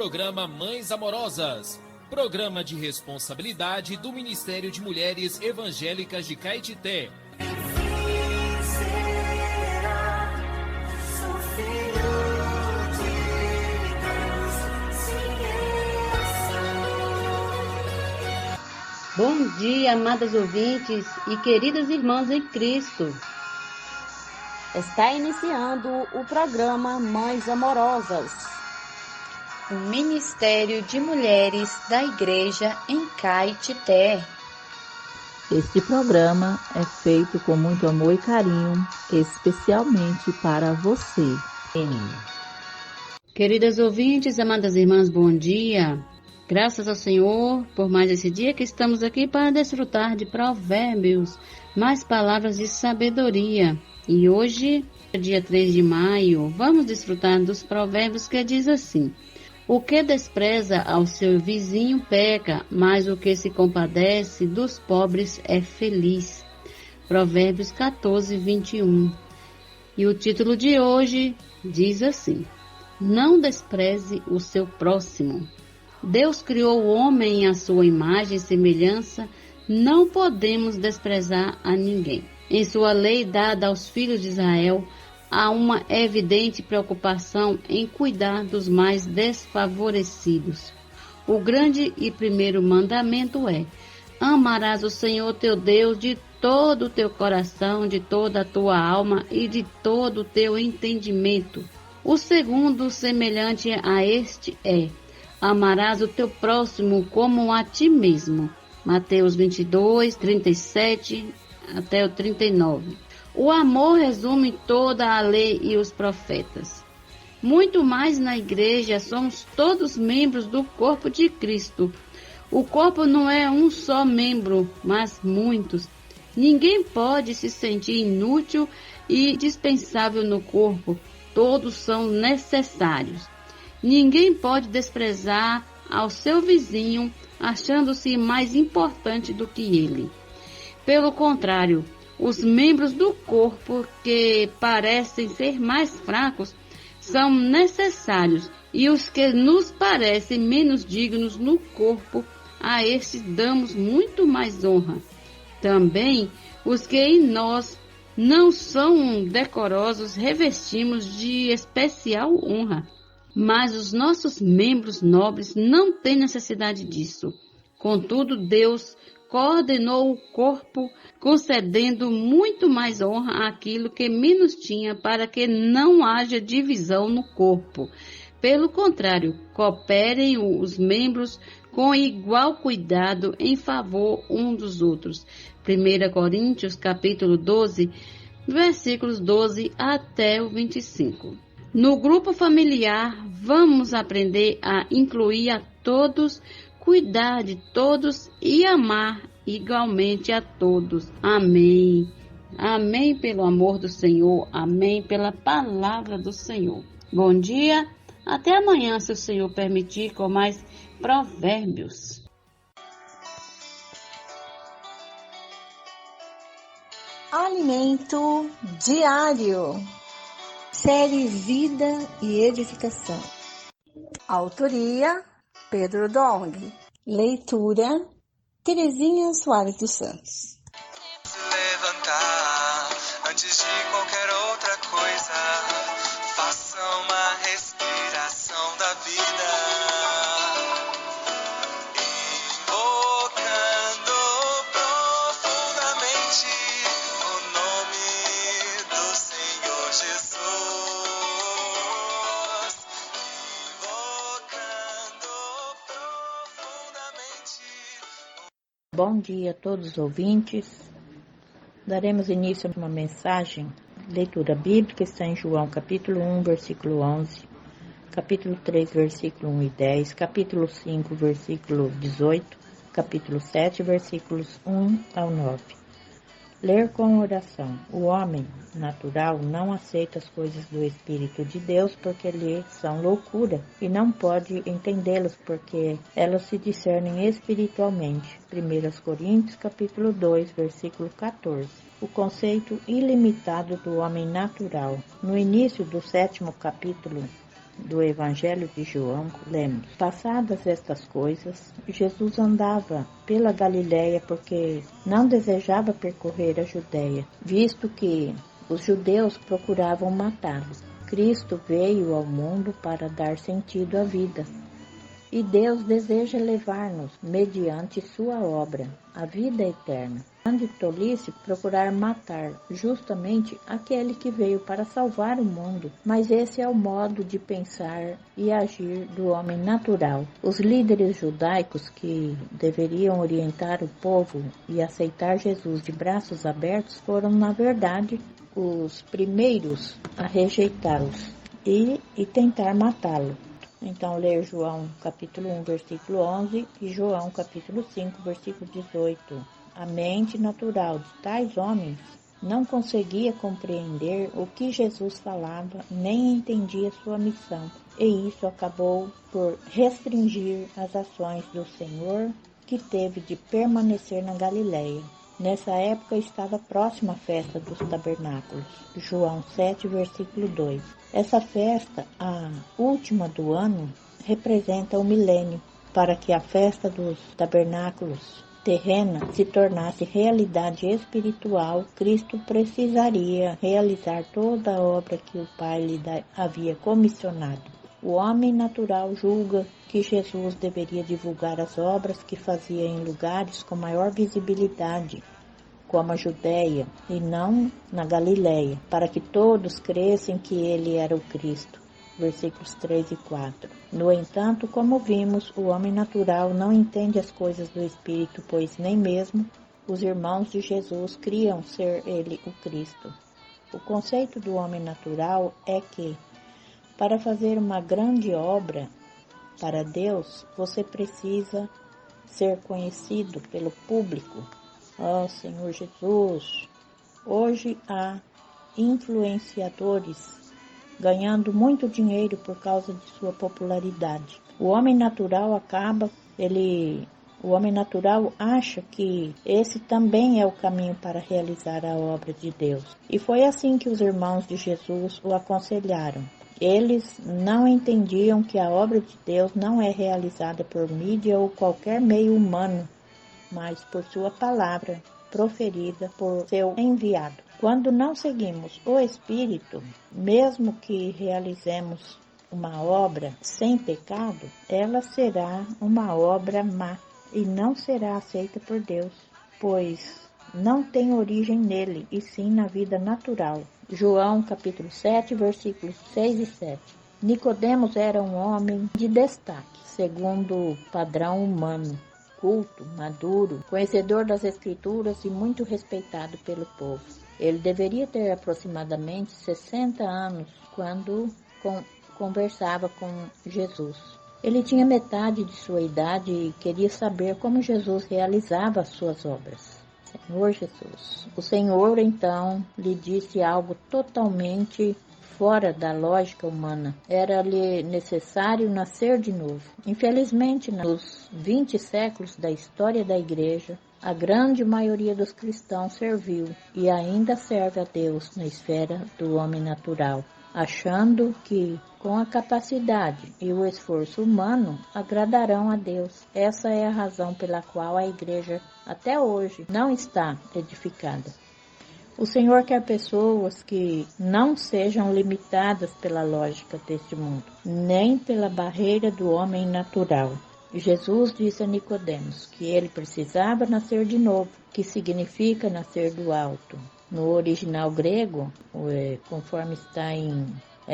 programa Mães Amorosas, programa de responsabilidade do Ministério de Mulheres Evangélicas de Caetité. Bom dia, amadas ouvintes e queridas irmãs em Cristo. Está iniciando o programa Mães Amorosas, o Ministério de Mulheres da Igreja em Caetité. Este programa é feito com muito amor e carinho, especialmente para você. Queridas ouvintes, amadas irmãs, bom dia. Graças ao Senhor por mais esse dia que estamos aqui para desfrutar de provérbios, mais palavras de sabedoria. E hoje, dia 3 de maio, vamos desfrutar dos provérbios que diz assim: o que despreza ao seu vizinho peca, mas o que se compadece dos pobres é feliz. Provérbios 14, 21. E o título de hoje diz assim: não despreze o seu próximo. Deus criou o homem à sua imagem e semelhança, não podemos desprezar a ninguém. Em sua lei dada aos filhos de Israel, há uma evidente preocupação em cuidar dos mais desfavorecidos. O grande e primeiro mandamento é: amarás o Senhor teu Deus de todo o teu coração, de toda a tua alma e de todo o teu entendimento. O segundo, semelhante a este, é: amarás o teu próximo como a ti mesmo. Mateus 22, 37 até o 39. O amor resume toda a lei e os profetas. Muito mais na igreja, somos todos membros do corpo de Cristo. O corpo não é um só membro, mas muitos. Ninguém pode se sentir inútil e dispensável no corpo. Todos são necessários. Ninguém pode desprezar ao seu vizinho, achando-se mais importante do que ele. Pelo contrário, os membros do corpo que parecem ser mais fracos são necessários, e os que nos parecem menos dignos no corpo, a estes damos muito mais honra. Também os que em nós não são decorosos revestimos de especial honra. Mas os nossos membros nobres não têm necessidade disso. Contudo, Deus coordenou o corpo, concedendo muito mais honra àquilo que menos tinha, para que não haja divisão no corpo. Pelo contrário, cooperem os membros com igual cuidado em favor uns dos outros. 1 Coríntios, capítulo 12, versículos 12 até o 25. No grupo familiar, vamos aprender a incluir a todos, cuidar de todos e amar igualmente a todos. Amém. Amém pelo amor do Senhor. Amém pela palavra do Senhor. Bom dia. Até amanhã, se o Senhor permitir, com mais provérbios. Alimento diário. Série Vida e Edificação. Autoria: Pedro Dong. Leitura: Terezinha Soares dos Santos. Se levantar antes de qualquer outra coisa, faça uma respiração da vida, invocando profundamente o nome do Senhor Jesus. Bom dia a todos os ouvintes. Daremos início a uma mensagem. Leitura bíblica está em João capítulo 1, versículo 11, capítulo 3, versículo 1 e 10, capítulo 5, versículo 18, capítulo 7, versículos 1 ao 9. Ler com oração. O homem natural não aceita as coisas do Espírito de Deus porque lhe são loucura e não pode entendê-las porque elas se discernem espiritualmente. 1 Coríntios capítulo 2, versículo 14. O conceito ilimitado do homem natural. No início do 7º capítulo do Evangelho de João, lemos: Passadas estas coisas, Jesus andava pela Galiléia porque não desejava percorrer a Judéia, visto que os judeus procuravam matá-lo. Cristo veio ao mundo para dar sentido à vida. E Deus deseja levar-nos, mediante sua obra, à vida eterna. Grande tolice procurar matar justamente aquele que veio para salvar o mundo, mas esse é o modo de pensar e agir do homem natural. Os líderes judaicos que deveriam orientar o povo e aceitar Jesus de braços abertos foram, na verdade, os primeiros a rejeitá-los e tentar matá-lo. Então, ler João capítulo 1, versículo 11 e João capítulo 5, versículo 18. A mente natural de tais homens não conseguia compreender o que Jesus falava, nem entendia sua missão, e isso acabou por restringir as ações do Senhor, que teve de permanecer na Galiléia. Nessa época estava próxima a festa dos tabernáculos, João 7, versículo 2. Essa festa, a última do ano, representa o milênio, para que a festa dos tabernáculos terrena se tornasse realidade espiritual. Cristo precisaria realizar toda a obra que o Pai lhe havia comissionado. O homem natural julga que Jesus deveria divulgar as obras que fazia em lugares com maior visibilidade, como a Judéia, e não na Galiléia, para que todos crescem que ele era o Cristo. Versículos 3 e 4. No entanto, como vimos, o homem natural não entende as coisas do Espírito, pois nem mesmo os irmãos de Jesus criam ser ele o Cristo. O conceito do homem natural é que, para fazer uma grande obra para Deus, você precisa ser conhecido pelo público. Ó Senhor Jesus, hoje há influenciadores ganhando muito dinheiro por causa de sua popularidade. O homem natural acha que esse também é o caminho para realizar a obra de Deus. E foi assim que os irmãos de Jesus o aconselharam. Eles não entendiam que a obra de Deus não é realizada por mídia ou qualquer meio humano, mas por sua palavra proferida por seu enviado. Quando não seguimos o Espírito, mesmo que realizemos uma obra sem pecado, ela será uma obra má e não será aceita por Deus, pois não tem origem nele, e sim na vida natural. João capítulo 7, versículos 6 e 7. Nicodemos era um homem de destaque, segundo o padrão humano, culto, maduro, conhecedor das Escrituras e muito respeitado pelo povo. Ele deveria ter aproximadamente 60 anos quando conversava com Jesus. Ele tinha metade de sua idade e queria saber como Jesus realizava as suas obras. Senhor Jesus. O Senhor, então, lhe disse algo totalmente fora da lógica humana. Era-lhe necessário nascer de novo. Infelizmente, nos 20 séculos da história da Igreja, a grande maioria dos cristãos serviu e ainda serve a Deus na esfera do homem natural, achando que com a capacidade e o esforço humano agradarão a Deus. Essa é a razão pela qual a Igreja até hoje não está edificada. O Senhor quer pessoas que não sejam limitadas pela lógica deste mundo, nem pela barreira do homem natural. Jesus disse a Nicodemos que ele precisava nascer de novo, que significa nascer do alto. No original grego, conforme está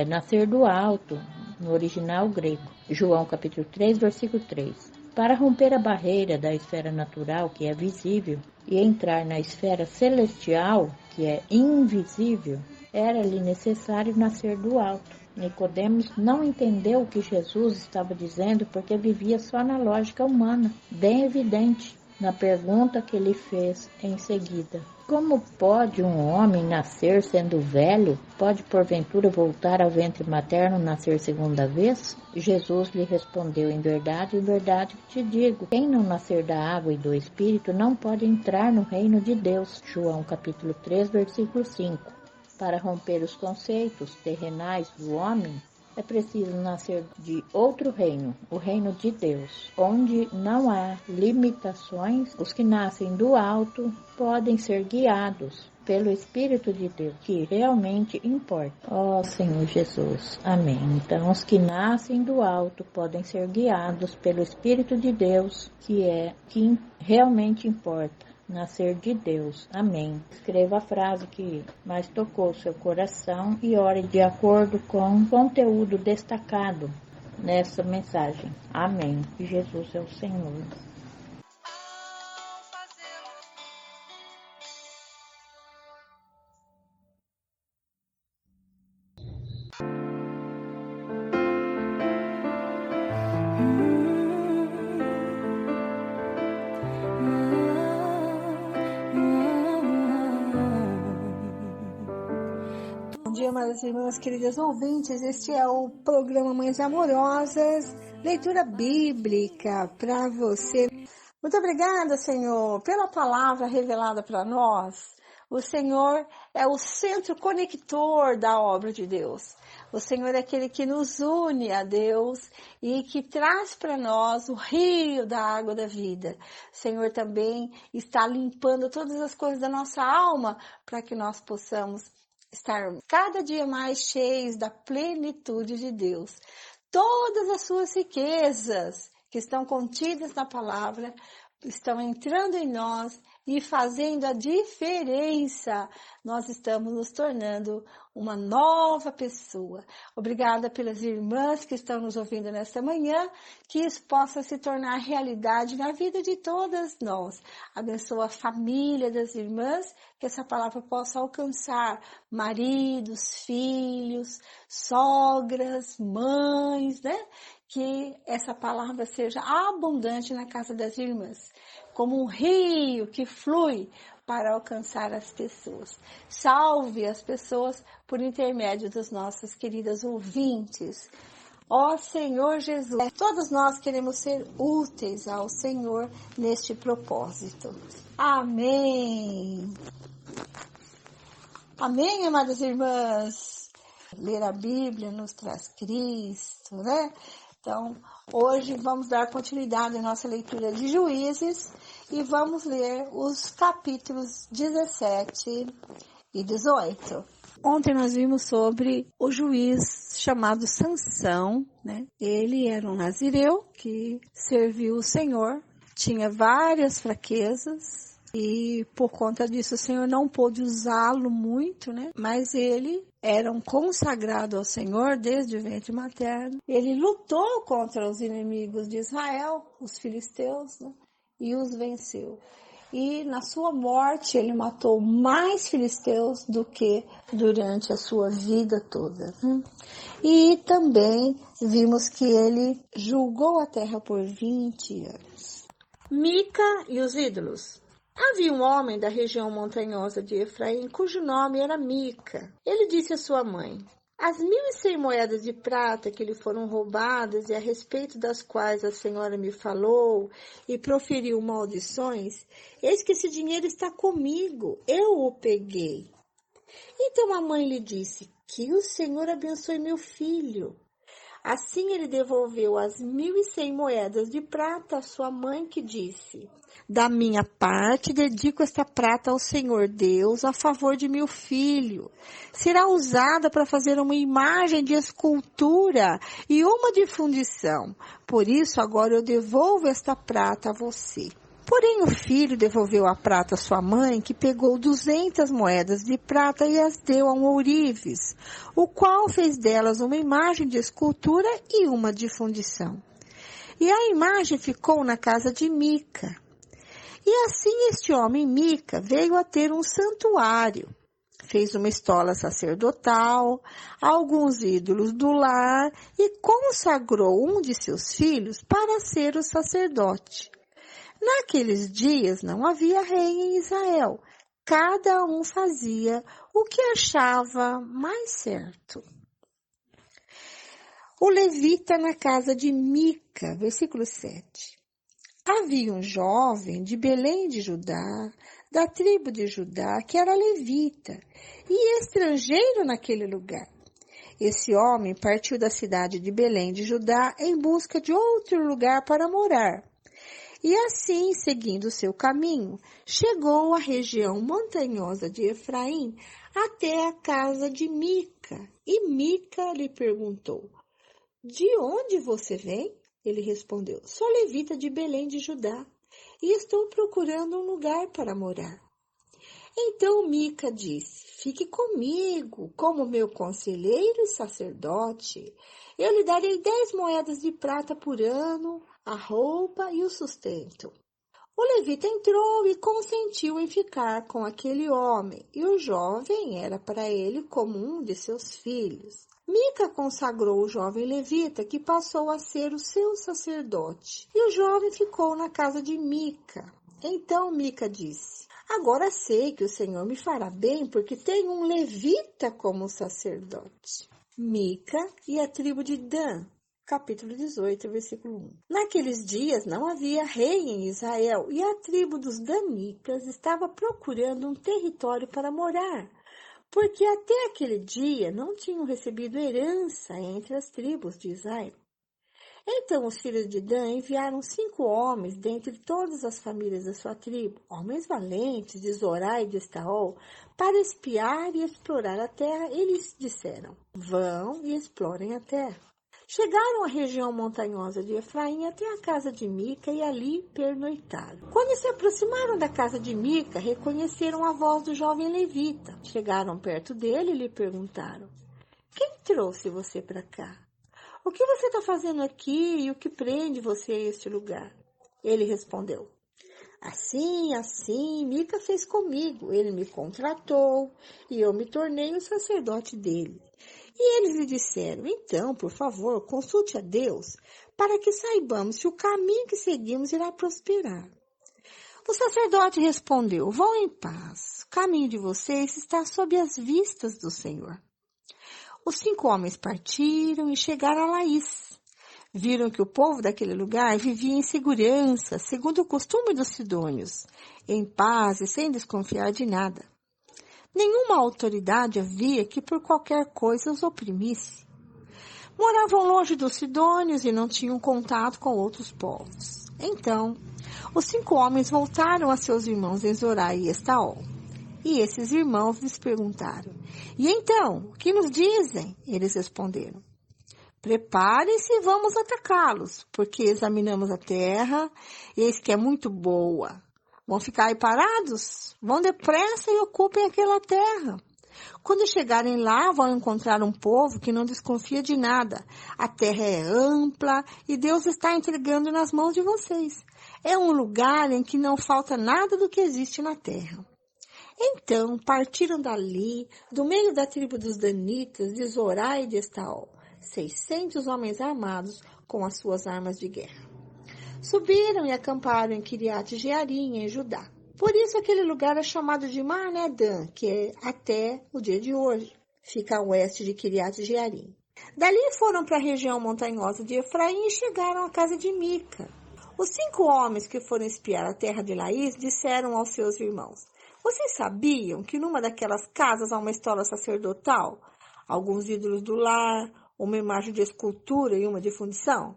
nascer do alto, no original grego. João capítulo 3, versículo 3. Para romper a barreira da esfera natural, que é visível, e entrar na esfera celestial, que é invisível, era-lhe necessário nascer do alto. Nicodemos não entendeu o que Jesus estava dizendo porque vivia só na lógica humana, bem evidente na pergunta que ele fez em seguida. Como pode um homem nascer sendo velho? Pode porventura voltar ao ventre materno nascer segunda vez? Jesus lhe respondeu, em verdade te digo, quem não nascer da água e do Espírito não pode entrar no reino de Deus. João capítulo 3, versículo 5. Para romper os conceitos terrenais do homem, É preciso nascer de outro reino, o reino de Deus, onde não há limitações. Os que nascem do alto podem ser guiados pelo Espírito de Deus, que realmente importa. Ó Senhor Jesus, amém. Então, os que nascem do alto podem ser guiados pelo Espírito de Deus, que realmente importa. Nascer de Deus. Amém. Escreva a frase que mais tocou seu coração e ore de acordo com o conteúdo destacado nessa mensagem. Amém. Jesus é o Senhor. Bom dia, amadas irmãs, queridas ouvintes. Este é o programa Mães Amorosas, leitura bíblica para você. Muito obrigada, Senhor, pela palavra revelada para nós. O Senhor é o centro conector da obra de Deus. O Senhor é aquele que nos une a Deus e que traz para nós o rio da água da vida. O Senhor também está limpando todas as coisas da nossa alma para que nós possamos estar cada dia mais cheios da plenitude de Deus. Todas as suas riquezas que estão contidas na palavra estão entrando em nós e fazendo a diferença. Nós estamos nos tornando uma nova pessoa. Obrigada pelas irmãs que estão nos ouvindo nesta manhã, que isso possa se tornar realidade na vida de todas nós. Abençoa a família das irmãs, que essa palavra possa alcançar maridos, filhos, sogras, mães, né? Que essa palavra seja abundante na casa das irmãs, como um rio que flui para alcançar as pessoas. Salve as pessoas por intermédio das nossas queridas ouvintes. Ó Senhor Jesus, todos nós queremos ser úteis ao Senhor neste propósito. Amém. Amém, amadas irmãs. Ler a Bíblia nos traz Cristo, né? Então, hoje vamos dar continuidade à nossa leitura de Juízes e vamos ler os capítulos 17 e 18. Ontem nós vimos sobre o juiz chamado Sansão, né? Ele era um nazireu que serviu o Senhor, tinha várias fraquezas e por conta disso o Senhor não pôde usá-lo muito, né? Mas ele era um consagrado ao Senhor desde o ventre materno. Ele lutou contra os inimigos de Israel, os filisteus, né? E os venceu. E na sua morte ele matou mais filisteus do que durante a sua vida toda. E também vimos que ele julgou a terra por 20 anos. Mica e os ídolos. Havia um homem da região montanhosa de Efraim, cujo nome era Mica. Ele disse à sua mãe: as 1.100 moedas de prata que lhe foram roubadas e a respeito das quais a senhora me falou e proferiu maldições, eis que esse dinheiro está comigo, eu o peguei. Então a mãe lhe disse: que o Senhor abençoe meu filho. Assim ele devolveu as 1.100 moedas de prata à sua mãe, que disse: da minha parte, dedico esta prata ao Senhor Deus a favor de meu filho. Será usada para fazer uma imagem de escultura e uma de fundição. Por isso, agora eu devolvo esta prata a você. Porém, o filho devolveu a prata à sua mãe, que pegou 200 moedas de prata e as deu a um ourives, o qual fez delas uma imagem de escultura e uma de fundição. E a imagem ficou na casa de Mica. E assim este homem Mica veio a ter um santuário. Fez uma estola sacerdotal, alguns ídolos do lar e consagrou um de seus filhos para ser o sacerdote. Naqueles dias não havia rei em Israel. Cada um fazia o que achava mais certo. O levita na casa de Mica, versículo 7. Havia um jovem de Belém de Judá, da tribo de Judá, que era levita e estrangeiro naquele lugar. Esse homem partiu da cidade de Belém de Judá em busca de outro lugar para morar. E assim, seguindo seu caminho, chegou à região montanhosa de Efraim até a casa de Mica. E Mica lhe perguntou: de onde você vem? Ele respondeu: sou levita de Belém de Judá e estou procurando um lugar para morar. Então Mica disse: fique comigo como meu conselheiro e sacerdote. Eu lhe darei 10 moedas de prata por ano, a roupa e o sustento. O levita entrou e consentiu em ficar com aquele homem, e o jovem era para ele como um de seus filhos. Mica consagrou o jovem levita, que passou a ser o seu sacerdote, e o jovem ficou na casa de Mica. Então Mica disse: agora sei que o Senhor me fará bem, porque tenho um levita como sacerdote. Mica e a tribo de Dan. Capítulo 18, versículo 1. Naqueles dias não havia rei em Israel, e a tribo dos danitas estava procurando um território para morar, porque até aquele dia não tinham recebido herança entre as tribos de Israel. Então os filhos de Dan enviaram 5 homens dentre todas as famílias da sua tribo, homens valentes de Zorá e de Estaol, para espiar e explorar a terra. Eles disseram: vão e explorem a terra. Chegaram à região montanhosa de Efraim até a casa de Mica e ali pernoitaram. Quando se aproximaram da casa de Mica, reconheceram a voz do jovem levita. Chegaram perto dele e lhe perguntaram: quem trouxe você para cá? O que você está fazendo aqui e o que prende você a este lugar? Ele respondeu: assim, Mica fez comigo. Ele me contratou e eu me tornei o sacerdote dele. E eles lhe disseram: então, por favor, consulte a Deus, para que saibamos se o caminho que seguimos irá prosperar. O sacerdote respondeu: vão em paz, o caminho de vocês está sob as vistas do Senhor. Os 5 homens partiram e chegaram a Laís. Viram que o povo daquele lugar vivia em segurança, segundo o costume dos sidônios, em paz e sem desconfiar de nada. Nenhuma autoridade havia que por qualquer coisa os oprimisse. Moravam longe dos sidônios e não tinham contato com outros povos. Então, os 5 homens voltaram a seus irmãos em Zorá e Estaol. E esses irmãos lhes perguntaram: e então, o que nos dizem? Eles responderam: preparem-se e vamos atacá-los, porque examinamos a terra, e eis que é muito boa. Vão ficar aí parados? Vão depressa e ocupem aquela terra. Quando chegarem lá, vão encontrar um povo que não desconfia de nada. A terra é ampla e Deus está entregando nas mãos de vocês. É um lugar em que não falta nada do que existe na terra. Então partiram dali, do meio da tribo dos danitas, de Zorá e de Estaol, 600 homens armados com as suas armas de guerra. Subiram e acamparam em Kiriat Jearim, em Judá. Por isso aquele lugar é chamado de Maanedã, que é até o dia de hoje. Fica a oeste de Kiriat Jearim. Dali foram para a região montanhosa de Efraim e chegaram à casa de Mica. Os 5 homens que foram espiar a terra de Laís disseram aos seus irmãos: vocês sabiam que numa daquelas casas há uma estola sacerdotal, alguns ídolos do lar, uma imagem de escultura e uma de fundição?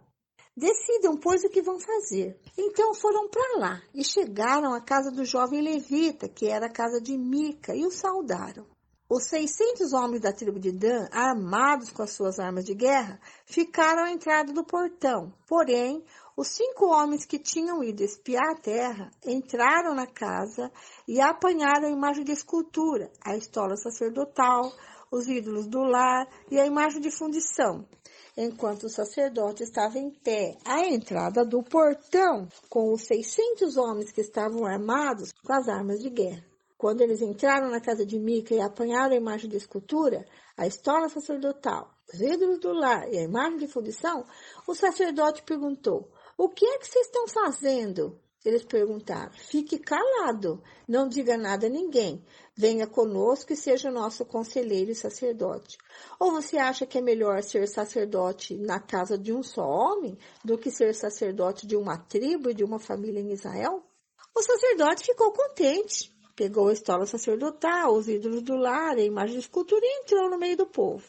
Decidam, pois, o que vão fazer. Então foram para lá e chegaram à casa do jovem levita, que era a casa de Mica, e o saudaram. Os 600 homens da tribo de Dan, armados com as suas armas de guerra, ficaram à entrada do portão. Porém, os 5 homens que tinham ido espiar a terra entraram na casa e apanharam a imagem de escultura, a estola sacerdotal, os ídolos do lar e a imagem de fundição, enquanto o sacerdote estava em pé à entrada do portão com os 600 homens que estavam armados com as armas de guerra. Quando eles entraram na casa de Mica e apanharam a imagem de escultura, a estola sacerdotal, os ídolos do lar e a imagem de fundição, o sacerdote perguntou: o que é que vocês estão fazendo? Eles perguntaram: fique calado, não diga nada a ninguém. Venha conosco e seja nosso conselheiro e sacerdote. Ou você acha que é melhor ser sacerdote na casa de um só homem do que ser sacerdote de uma tribo e de uma família em Israel? O sacerdote ficou contente, Pegou a estola sacerdotal, os ídolos do lar, a imagem de escultura e entrou no meio do povo.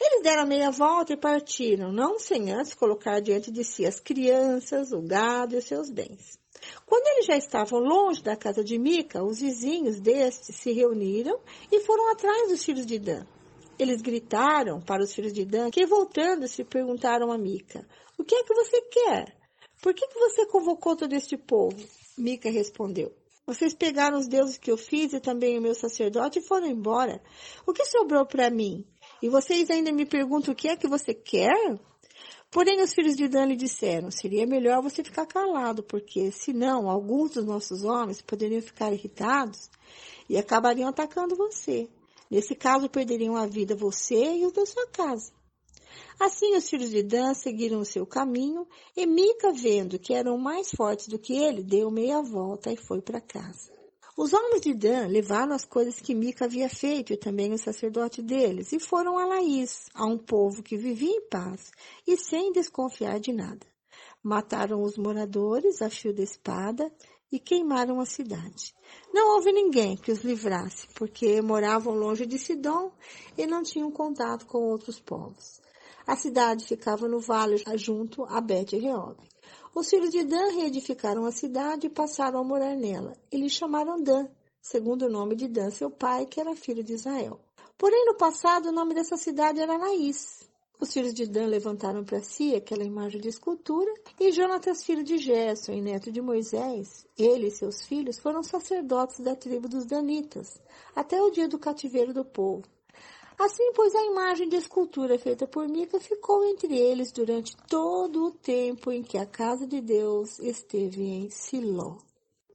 Eles deram meia volta e partiram, não sem antes colocar diante de si as crianças, o gado e os seus bens. Quando eles já estavam longe da casa de Mica, os vizinhos deste se reuniram e foram atrás dos filhos de Dan. Eles gritaram para os filhos de Dan, que voltando-se perguntaram a Mica: "O que é que você quer? Por que você convocou todo este povo?" Mica respondeu: "Vocês pegaram os deuses que eu fiz e também o meu sacerdote e foram embora. O que sobrou para mim? E vocês ainda me perguntam o que é que você quer?" Porém, os filhos de Dan lhe disseram: "Seria melhor você ficar calado, porque, senão, alguns dos nossos homens poderiam ficar irritados e acabariam atacando você. Nesse caso, perderiam a vida você e os da sua casa." Assim, os filhos de Dan seguiram o seu caminho, e Mica, vendo que eram mais fortes do que ele, deu meia volta e foi para casa. Os homens de Dan levaram as coisas que Mica havia feito e também o sacerdote deles, e foram a Laís, a um povo que vivia em paz e sem desconfiar de nada. Mataram os moradores a fio de espada e queimaram a cidade. Não houve ninguém que os livrasse, porque moravam longe de Sidom e não tinham contato com outros povos. A cidade ficava no vale junto a Bet-Reob. Os filhos de Dan reedificaram a cidade e passaram a morar nela. Eles chamaram Dan, segundo o nome de Dan, seu pai, que era filho de Israel. Porém, no passado, o nome dessa cidade era Laís. Os filhos de Dan levantaram para si aquela imagem de escultura, e Jonatas, filho de Gerson e neto de Moisés, ele e seus filhos foram sacerdotes da tribo dos Danitas, até o dia do cativeiro do povo. Assim, pois, a imagem de escultura feita por Mica ficou entre eles durante todo o tempo em que a casa de Deus esteve em Siló.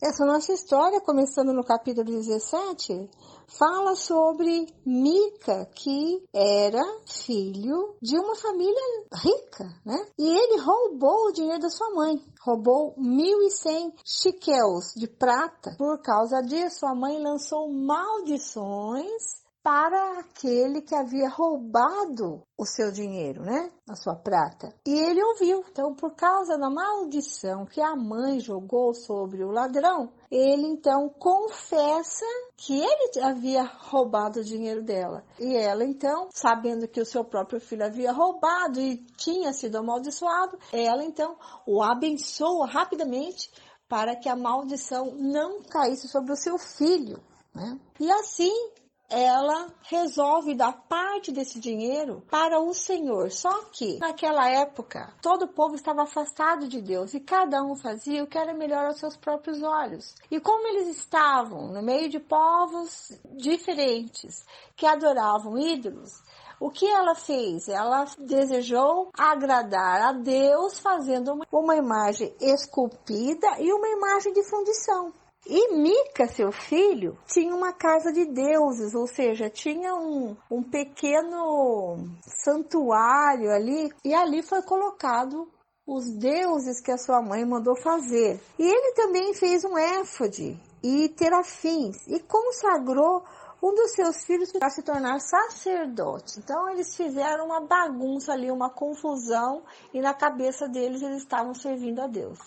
Essa nossa história, começando no capítulo 17, fala sobre Mica, que era filho de uma família rica, né? E ele roubou o dinheiro da sua mãe. Roubou 1.100 shequels de prata. Por causa disso, sua mãe lançou maldições para aquele que havia roubado o seu dinheiro, né? A sua prata. E ele ouviu. Então, por causa da maldição que a mãe jogou sobre o ladrão, ele então confessa que ele havia roubado o dinheiro dela. E ela então, sabendo que o seu próprio filho havia roubado e tinha sido amaldiçoado, ela então o abençoa rapidamente para que a maldição não caísse sobre o seu filho, né? E assim ela resolve dar parte desse dinheiro para o Senhor. Só que, naquela época, todo o povo estava afastado de Deus e cada um fazia o que era melhor aos seus próprios olhos. E como eles estavam no meio de povos diferentes que adoravam ídolos, o que ela fez? Ela desejou agradar a Deus fazendo uma imagem esculpida e uma imagem de fundição. E Mica, seu filho, tinha uma casa de deuses, ou seja, tinha um pequeno santuário ali, e ali foi colocado os deuses que a sua mãe mandou fazer. E ele também fez um éfode e terafins, e consagrou um dos seus filhos para se tornar sacerdote. Então eles fizeram uma bagunça ali, uma confusão, e na cabeça deles eles estavam servindo a Deus.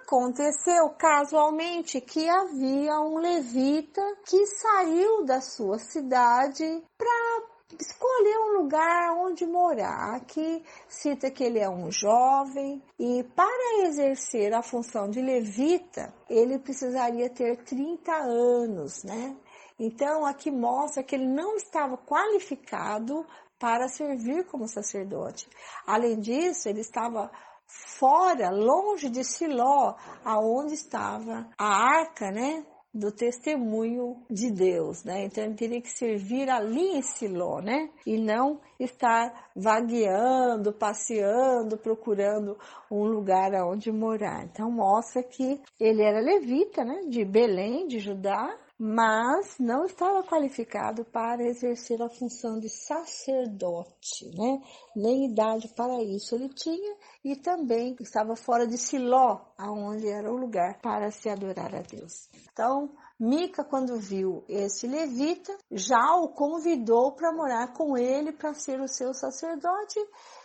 Aconteceu casualmente que havia um levita que saiu da sua cidade para escolher um lugar onde morar. Aqui cita que ele é um jovem e para exercer a função de levita, ele precisaria ter 30 anos, né? Então aqui mostra que ele não estava qualificado para servir como sacerdote. Além disso, ele estava fora, longe de Siló, aonde estava a arca, né, do testemunho de Deus, né? Então ele teria que servir ali em Siló, né? E não estar vagueando, passeando, procurando um lugar aonde morar. Então mostra que ele era levita, né, de Belém, de Judá, mas não estava qualificado para exercer a função de sacerdote, né? Nem idade para isso ele tinha, e também estava fora de Siló, aonde era o lugar para se adorar a Deus. Então, Mica, quando viu esse levita, já o convidou para morar com ele, para ser o seu sacerdote,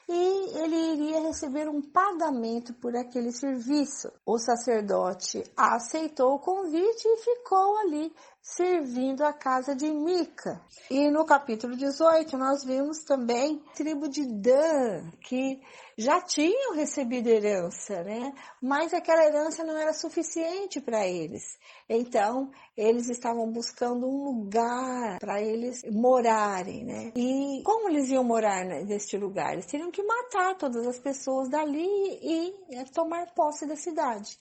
e ele iria receber um pagamento por aquele serviço. O sacerdote aceitou o convite e ficou ali servindo a casa de Mica. E no capítulo 18 nós vimos também a tribo de Dan, que já tinham recebido herança, né? Mas aquela herança não era suficiente para eles. Então, eles estavam buscando um lugar para eles morarem, né? E como eles iam morar neste lugar? Eles teriam que matar todas as pessoas dali e tomar posse da cidade.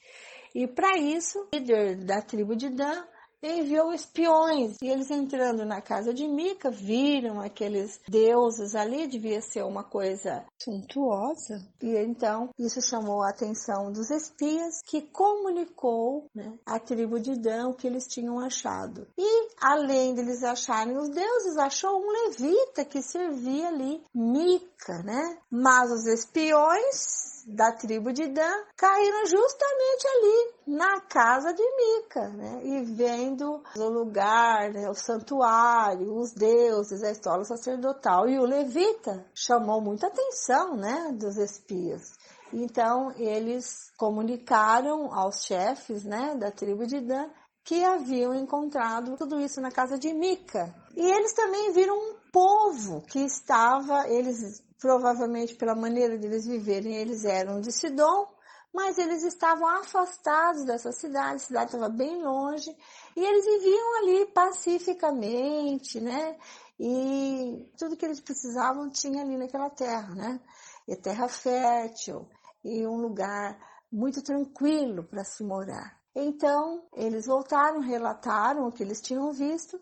E para isso, o líder da tribo de Dan enviou espiões, e eles entrando na casa de Mica, viram aqueles deuses ali, devia ser uma coisa suntuosa, e então isso chamou a atenção dos espias, que comunicou, né, à tribo de Dan o que eles tinham achado. E além deles acharem os deuses, achou um levita que servia ali Mica, né? Mas os espiões da tribo de Dan caíram justamente ali na casa de Mica, né? E vendo o lugar, né, o santuário, os deuses, a escola sacerdotal e o levita, chamou muita atenção, né, dos espias. Então eles comunicaram aos chefes, né, da tribo de Dan que haviam encontrado tudo isso na casa de Mica. E eles também viram um povo que estava, eles provavelmente pela maneira de eles viverem, eles eram de Sidom, mas eles estavam afastados dessa cidade, a cidade estava bem longe, e eles viviam ali pacificamente, né? E tudo que eles precisavam tinha ali naquela terra, né? E terra fértil, e um lugar muito tranquilo para se morar. Então, eles voltaram, relataram o que eles tinham visto,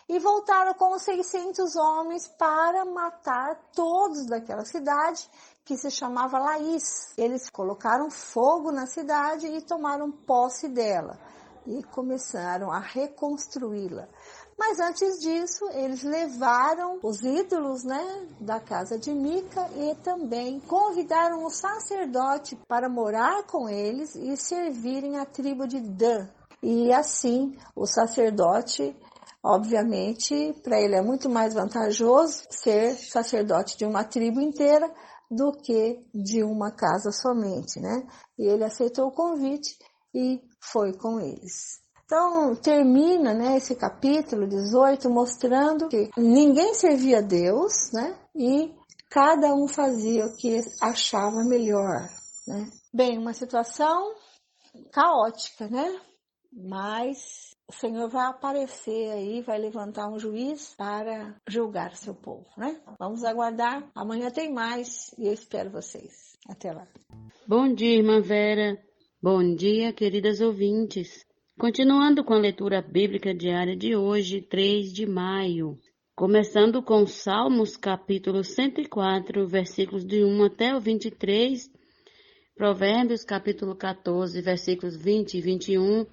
e voltaram com os 600 homens para matar todos daquela cidade, que se chamava Laís. Eles colocaram fogo na cidade e tomaram posse dela, e começaram a reconstruí-la. Mas antes disso, eles levaram os ídolos, né, da casa de Mica, e também convidaram o sacerdote para morar com eles e servirem a tribo de Dan. E assim, o sacerdote, obviamente, para ele é muito mais vantajoso ser sacerdote de uma tribo inteira do que de uma casa somente, né? E ele aceitou o convite e foi com eles. Então, termina, né, esse capítulo 18 mostrando que ninguém servia a Deus, né? E cada um fazia o que achava melhor, né? Bem, uma situação caótica, né? Mas o Senhor vai aparecer aí, vai levantar um juiz para julgar o seu povo, né? Vamos aguardar. Amanhã tem mais e eu espero vocês. Até lá. Bom dia, irmã Vera. Bom dia, queridas ouvintes. Continuando com a leitura bíblica diária de hoje, 3 de maio. Começando com Salmos, capítulo 104, versículos de 1 até o 23, Provérbios, capítulo 14, versículos 20 e 21,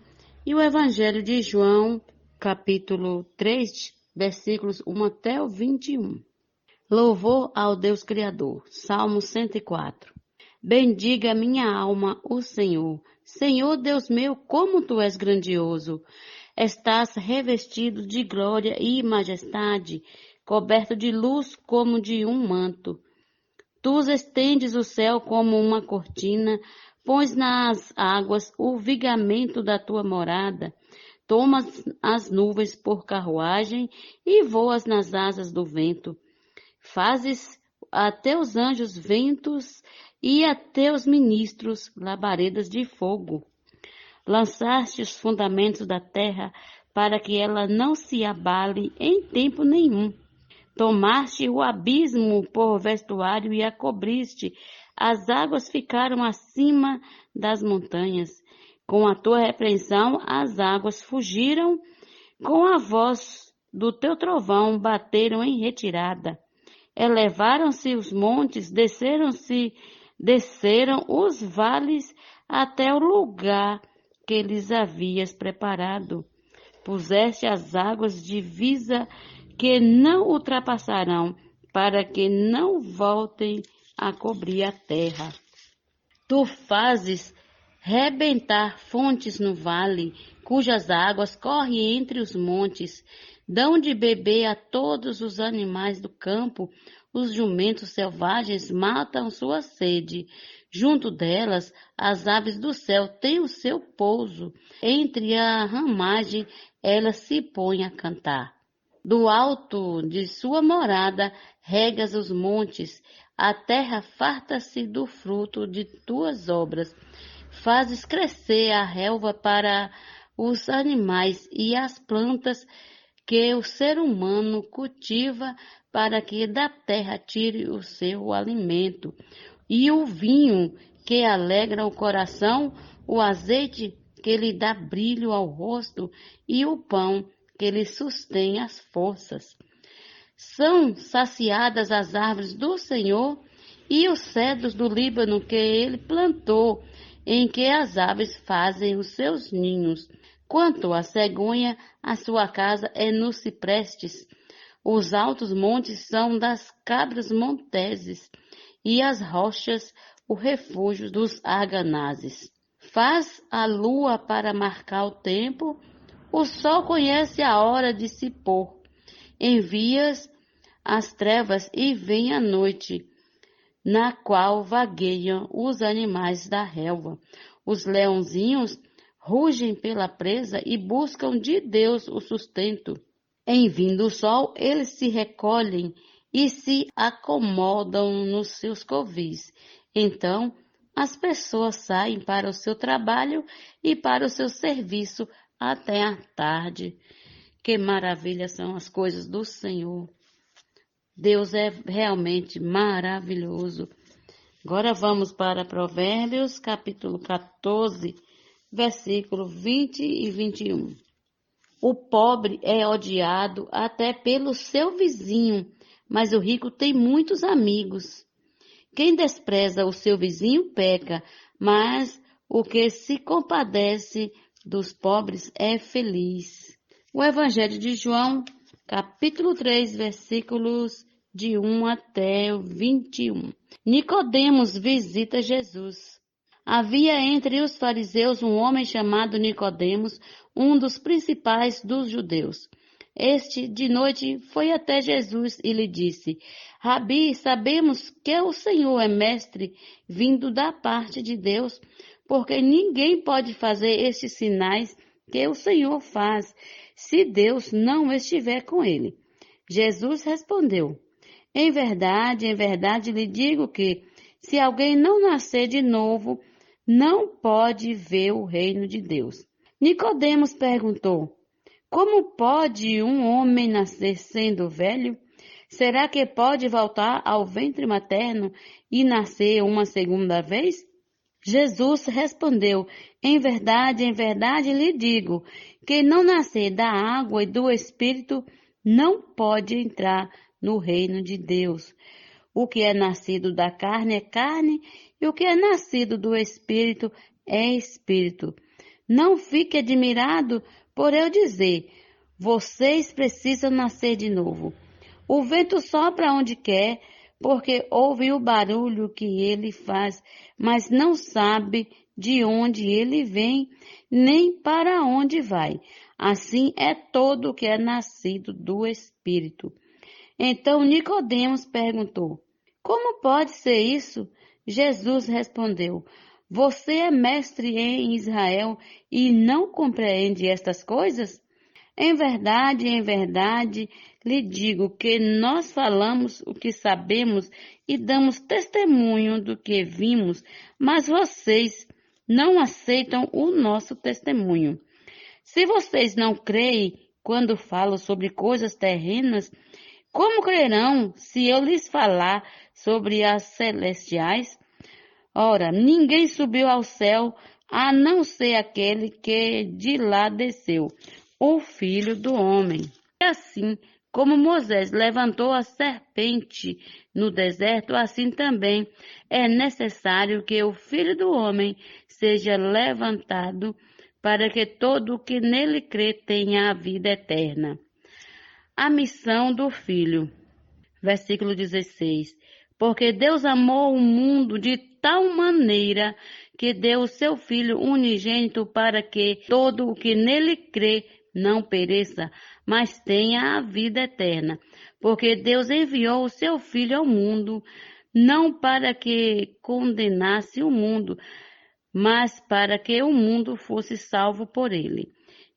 e o Evangelho de João, capítulo 3, versículos 1 até o 21. Louvor ao Deus Criador. Salmo 104. Bendiga minha alma o Senhor. Senhor Deus meu, como Tu és grandioso. Estás revestido de glória e majestade, coberto de luz como de um manto. Tu estendes o céu como uma cortina, pões nas águas o vigamento da Tua morada, tomas as nuvens por carruagem e voas nas asas do vento. Fazes a Teus anjos ventos e a Teus ministros labaredas de fogo. Lançaste os fundamentos da terra para que ela não se abale em tempo nenhum. Tomaste o abismo por vestuário e a cobriste. As águas ficaram acima das montanhas. Com a tua repreensão, as águas fugiram. Com a voz do teu trovão, bateram em retirada. Elevaram-se os montes, desceram os vales até o lugar que lhes havias preparado. Puseste as águas divisa que não ultrapassarão, para que não voltem a cobrir a terra. Tu fazes rebentar fontes no vale, cujas águas correm entre os montes, dão de beber a todos os animais do campo, os jumentos selvagens matam sua sede. Junto delas, as aves do céu têm o seu pouso. Entre a ramagem, elas se põem a cantar. Do alto de sua morada, regas os montes. A terra farta-se do fruto de tuas obras. Fazes crescer a relva para os animais e as plantas que o ser humano cultiva para que da terra tire o seu alimento. E o vinho que alegra o coração, o azeite que lhe dá brilho ao rosto e o pão que lhe sustém as forças. São saciadas as árvores do Senhor e os cedros do Líbano que ele plantou, em que as aves fazem os seus ninhos. Quanto à cegonha, a sua casa é nos ciprestes. Os altos montes são das cabras monteses, e as rochas o refúgio dos arganazes. Faz a lua para marcar o tempo, o sol conhece a hora de se pôr. Envias as trevas e vem a noite, na qual vagueiam os animais da relva. Os leãozinhos rugem pela presa e buscam de Deus o sustento. Em vindo o sol, eles se recolhem e se acomodam nos seus covis. Então, as pessoas saem para o seu trabalho e para o seu serviço até a tarde. Que maravilha são as coisas do Senhor. Deus é realmente maravilhoso. Agora vamos para Provérbios, capítulo 14, versículo 20 e 21. O pobre é odiado até pelo seu vizinho, mas o rico tem muitos amigos. Quem despreza o seu vizinho peca, mas o que se compadece dos pobres é feliz. O Evangelho de João, capítulo 3, versículos de 1 até o 21. Nicodemos visita Jesus. Havia entre os fariseus um homem chamado Nicodemos, um dos principais dos judeus. Este, de noite, foi até Jesus e lhe disse: Rabi, sabemos que o Senhor é mestre, vindo da parte de Deus, porque ninguém pode fazer estes sinais que o Senhor faz, se Deus não estiver com ele. Jesus respondeu: em verdade lhe digo que, se alguém não nascer de novo, não pode ver o reino de Deus. Nicodemos perguntou: como pode um homem nascer sendo velho? Será que pode voltar ao ventre materno e nascer uma segunda vez? Jesus respondeu: em verdade lhe digo, quem não nascer da água e do Espírito não pode entrar no reino de Deus. O que é nascido da carne é carne, e o que é nascido do Espírito é Espírito. Não fique admirado por eu dizer: vocês precisam nascer de novo. O vento sopra onde quer, porque ouve o barulho que ele faz, mas não sabe de onde ele vem, nem para onde vai. Assim é todo o que é nascido do Espírito. Então Nicodemos perguntou: como pode ser isso? Jesus respondeu: você é mestre em Israel e não compreende estas coisas? Em verdade lhe digo que nós falamos o que sabemos e damos testemunho do que vimos, mas vocês não aceitam o nosso testemunho. Se vocês não creem quando falo sobre coisas terrenas, como crerão se eu lhes falar sobre as celestiais? Ora, ninguém subiu ao céu a não ser aquele que de lá desceu, o Filho do Homem. E assim como Moisés levantou a serpente no deserto, assim também é necessário que o Filho do Homem seja levantado, para que todo o que nele crê tenha a vida eterna. A missão do Filho. Versículo 16. Porque Deus amou o mundo de tal maneira que deu o seu Filho unigênito para que todo o que nele crê não pereça, mas tenha a vida eterna. Porque Deus enviou o seu Filho ao mundo não para que condenasse o mundo, mas para que o mundo fosse salvo por ele.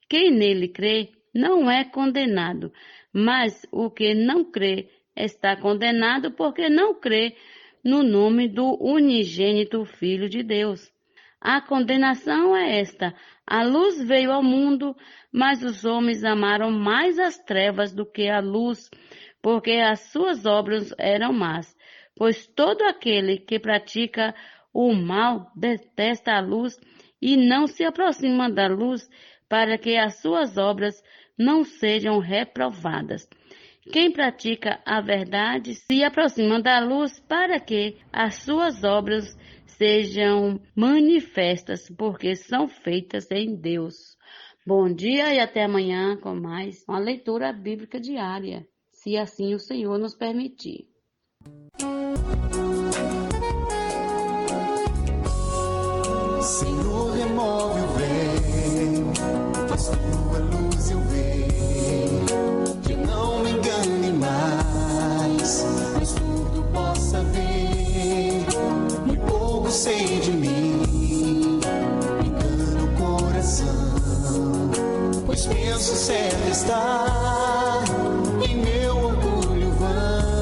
Quem nele crê não é condenado, mas o que não crê está condenado porque não crê no nome do unigênito Filho de Deus. A condenação é esta: a luz veio ao mundo, mas os homens amaram mais as trevas do que a luz, porque as suas obras eram más. Pois todo aquele que pratica o mal detesta a luz e não se aproxima da luz, para que as suas obras não sejam reprovadas. Quem pratica a verdade se aproxima da luz, para que as suas obras sejam manifestas, porque são feitas em Deus. Bom dia e até amanhã com mais uma leitura bíblica diária, se assim o Senhor nos permitir. Senhor, remove o véu, faz tua luz eu ver, que não me engane mais, mas tudo possa ver. Muito pouco sei de mim, me engana o coração, pois penso certo estar em meu orgulho vão.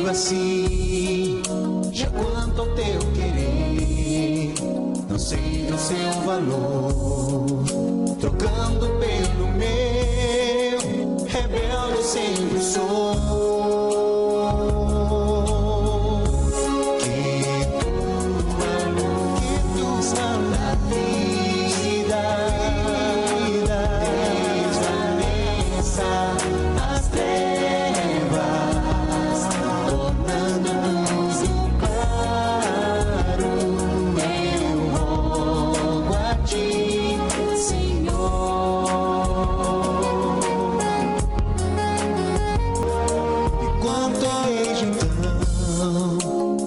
Assim, já quanto ao teu querer, não sei o seu valor, trocando pelo meu, rebelde sempre sou. Que tu na vida desvaneça as trevas, tornando tudo claro. Eu rogo a ti, Senhor. E quanto vejo então,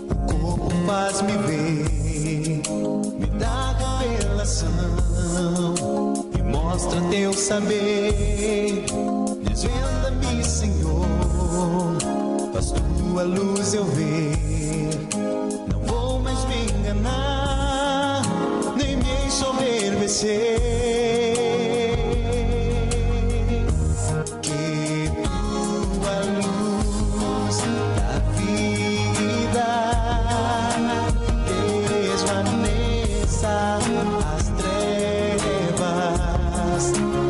o corpo faz-me ver, me dá revelação e mostra teu saber. Desvenda-me, Senhor, faz tua luz eu ver. Não vou mais me enganar, nem me ensoberbecer. Que tua luz da vida desvaneça as trevas,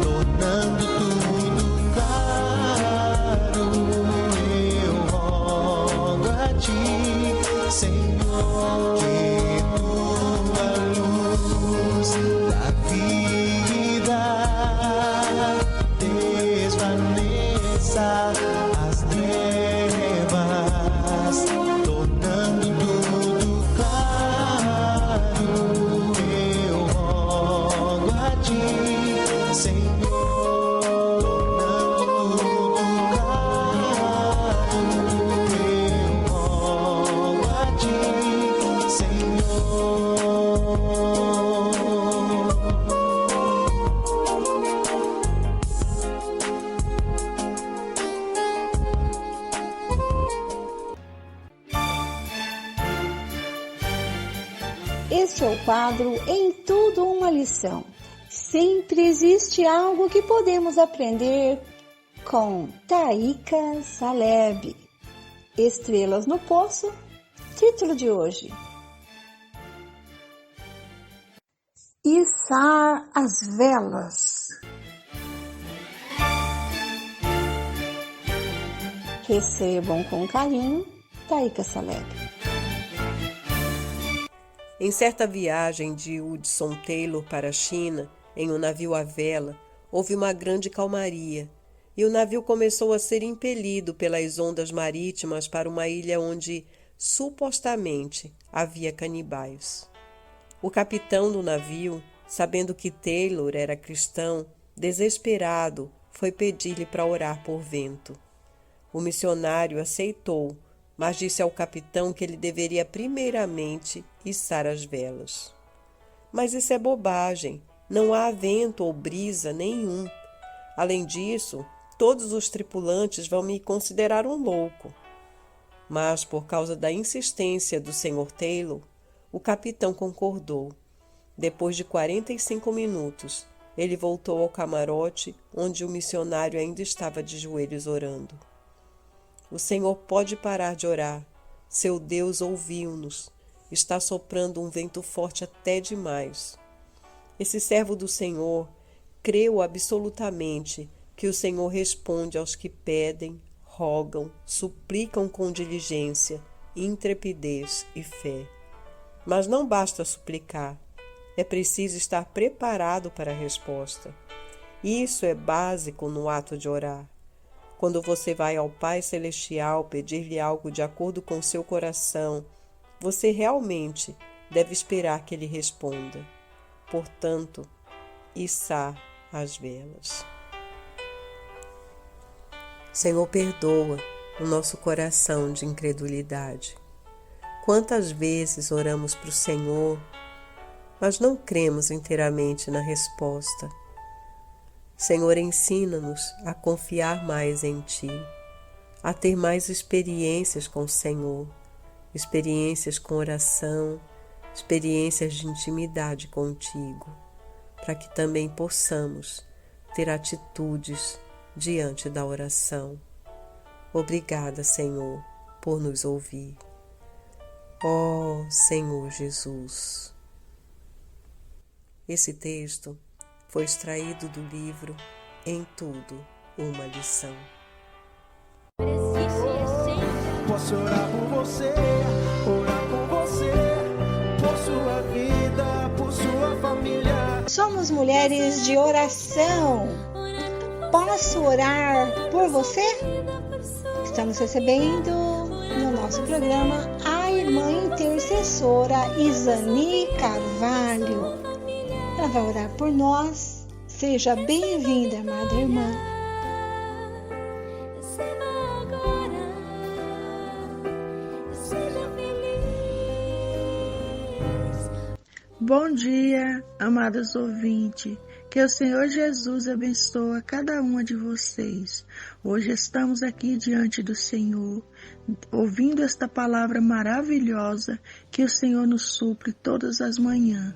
tornando tudo claro. Eu rogo a ti, Senhor, que tua luz da vida desvaneça as trevas, tornando tudo claro. Eu rogo a ti, Senhor, tornando tudo claro. Este é o quadro Em Tudo Uma Lição. Sempre existe algo que podemos aprender com Taika Saleb. Estrelas no Poço, título de hoje. Içar as velas. Recebam com carinho, Taika Saleb. Em certa viagem de Hudson Taylor para a China, em um navio à vela, houve uma grande calmaria, e o navio começou a ser impelido pelas ondas marítimas para uma ilha onde, supostamente, havia canibais. O capitão do navio, sabendo que Taylor era cristão, desesperado, foi pedir-lhe para orar por vento. O missionário aceitou, mas disse ao capitão que ele deveria primeiramente içar as velas. Mas isso é bobagem, não há vento ou brisa nenhum. Além disso, todos os tripulantes vão me considerar um louco. Mas, por causa da insistência do Sr. Taylor, o capitão concordou. Depois de 45 minutos, ele voltou ao camarote, onde o missionário ainda estava de joelhos orando. O Senhor pode parar de orar. Seu Deus ouviu-nos. Está soprando um vento forte até demais. Esse servo do Senhor creu absolutamente que o Senhor responde aos que pedem, rogam, suplicam com diligência, intrepidez e fé. Mas não basta suplicar. É preciso estar preparado para a resposta. Isso é básico no ato de orar. Quando você vai ao Pai Celestial pedir-lhe algo de acordo com seu coração, você realmente deve esperar que ele responda. Portanto, içar as velas. Senhor, perdoa o nosso coração de incredulidade. Quantas vezes oramos para o Senhor, mas não cremos inteiramente na resposta. Senhor, ensina-nos a confiar mais em Ti, a ter mais experiências com o Senhor, experiências com oração, experiências de intimidade contigo, para que também possamos ter atitudes diante da oração. Obrigada, Senhor, por nos ouvir. Ó Senhor Jesus. Esse texto foi extraído do livro Em Tudo Uma Lição. Posso orar por você, por sua vida, por sua família. Somos mulheres de oração. Posso orar por você? Estamos recebendo no nosso programa a irmã intercessora Isani Carvalho. Ela vai orar por nós. Seja bem-vinda, amada irmã. Bom dia, amados ouvintes. Que o Senhor Jesus abençoe cada uma de vocês. Hoje estamos aqui diante do Senhor, ouvindo esta palavra maravilhosa que o Senhor nos supre todas as manhãs.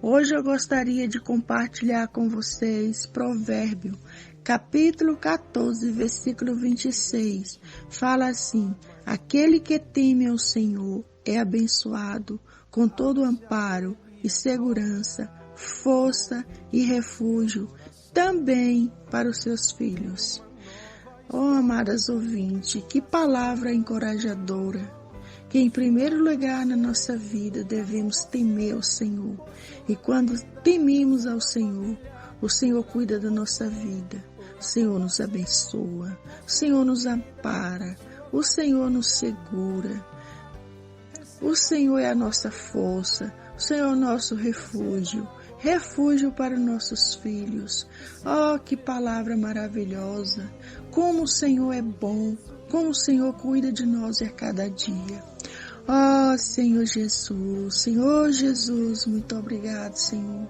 Hoje eu gostaria de compartilhar com vocês Provérbio, capítulo 14, versículo 26. Fala assim: aquele que teme ao Senhor é abençoado com todo amparo e segurança, força e refúgio também para os seus filhos. Oh, amadas ouvintes, que palavra encorajadora, que em primeiro lugar na nossa vida devemos temer ao Senhor. E quando tememos ao Senhor, o Senhor cuida da nossa vida, o Senhor nos abençoa, o Senhor nos ampara, o Senhor nos segura. O Senhor é a nossa força, o Senhor é o nosso refúgio, refúgio para nossos filhos. Oh, que palavra maravilhosa! Como o Senhor é bom, como o Senhor cuida de nós a cada dia. Oh, Senhor Jesus, muito obrigado, Senhor,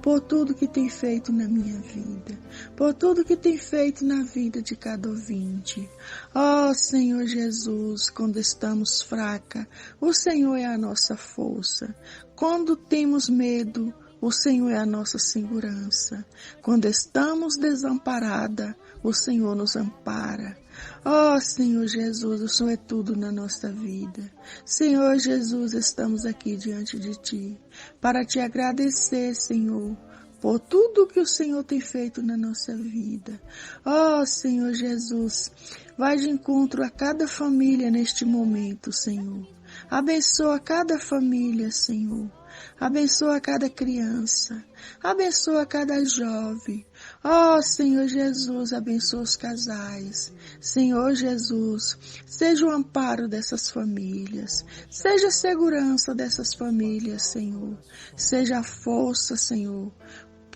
por tudo que tem feito na minha vida, por tudo que tem feito na vida de cada ouvinte. Ó Senhor Jesus, quando estamos fraca, o Senhor é a nossa força. Quando temos medo, o Senhor é a nossa segurança. Quando estamos desamparada, o Senhor nos ampara. Ó Senhor Jesus, o Senhor é tudo na nossa vida. Senhor Jesus, estamos aqui diante de Ti para Te agradecer, Senhor, por tudo que o Senhor tem feito na nossa vida. Ó Senhor Jesus, vai de encontro a cada família neste momento, Senhor. Abençoa cada família, Senhor. Abençoa cada criança, abençoa cada jovem. Ó Senhor Jesus, abençoa os casais. Senhor Jesus, seja o amparo dessas famílias, seja a segurança dessas famílias, Senhor. Seja a força, Senhor,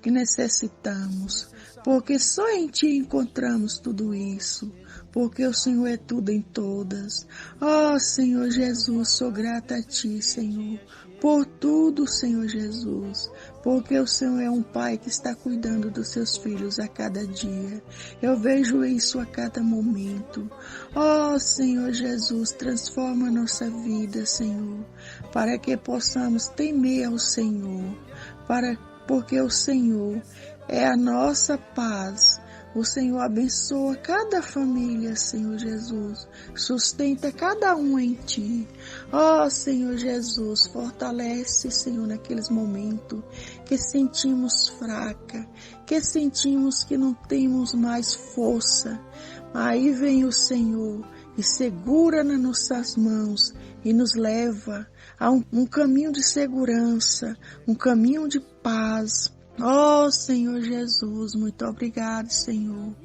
que necessitamos, porque só em Ti encontramos tudo isso, porque o Senhor é tudo em todas. Ó Senhor Jesus, sou grata a Ti, Senhor, por tudo, Senhor Jesus, porque o Senhor é um Pai que está cuidando dos seus filhos a cada dia. Eu vejo isso a cada momento. Ó Senhor Jesus, transforma a nossa vida, Senhor, para que possamos temer ao Senhor, porque o Senhor é a nossa paz. O Senhor abençoa cada família, Senhor Jesus. Sustenta cada um em Ti. Ó Senhor Jesus, fortalece, Senhor, naqueles momentos que sentimos fraca, que sentimos que não temos mais força. Aí vem o Senhor e segura nas nossas mãos e nos leva a um caminho de segurança, um caminho de paz. Ó Senhor Jesus, muito obrigado, Senhor.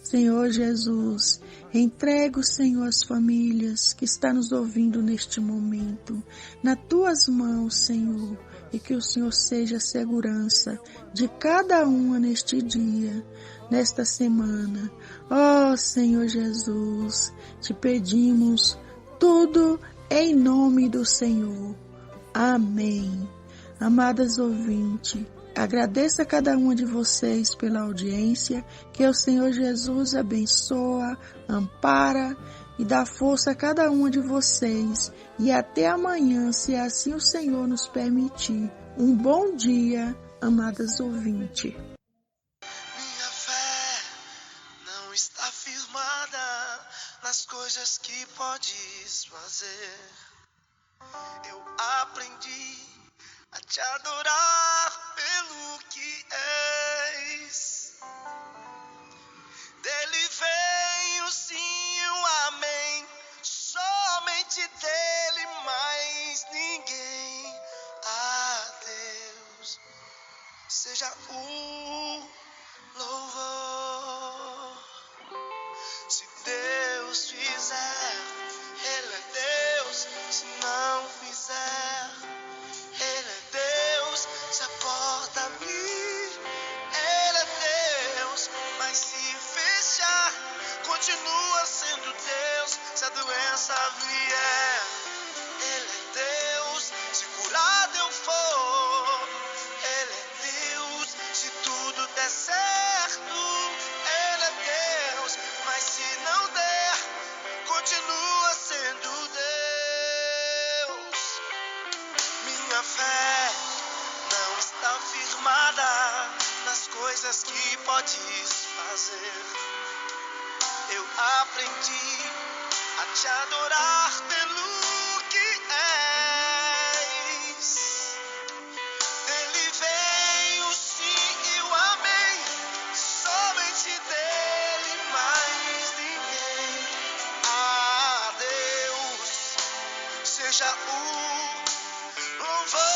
Senhor Jesus, entrego, Senhor, as famílias que estão nos ouvindo neste momento nas Tuas mãos, Senhor, e que o Senhor seja a segurança de cada uma neste dia, nesta semana. Ó Senhor Jesus, Te pedimos tudo em nome do Senhor. Amém. Amadas ouvintes, agradeço a cada uma de vocês pela audiência, que o Senhor Jesus abençoa, ampara e dá força a cada uma de vocês. E até amanhã, se assim o Senhor nos permitir. Um bom dia, amadas ouvintes. Minha fé não está firmada nas coisas que podes fazer. Eu aprendi a Te adorar pelo que és. Dele vem o sim e o amém, somente dele, mais ninguém. A Deus seja o louvor. Se Deus fizer, Ele é Deus. Se não fizer, Ele é Deus. Se a porta abrir, Ele é Deus. Mas se fechar, continua sendo Deus. Se a doença vier, Ele é Deus. Se curado eu for, Ele é Deus. Se tudo der certo, Ele é Deus. Mas se não der, continua sendo Deus. Minha fé não está firmada nas coisas que podes fazer. Eu aprendi a Te adorar pelo que és. Dele vem o sim e o amém, somente dele, mais ninguém. A Deus seja o louvor.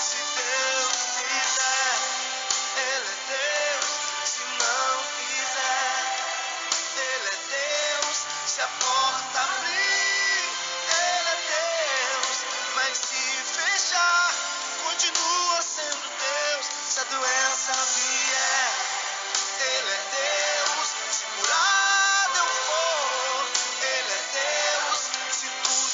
Se Deus fizer, Ele é Deus. Se não fizer, Ele é Deus. Se a porta abrir, Ele é Deus. Mas se fechar, continua sendo Deus. Se a doença vier, Ele é Deus. Se curado eu for, Ele é Deus. Se tudo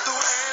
doendo.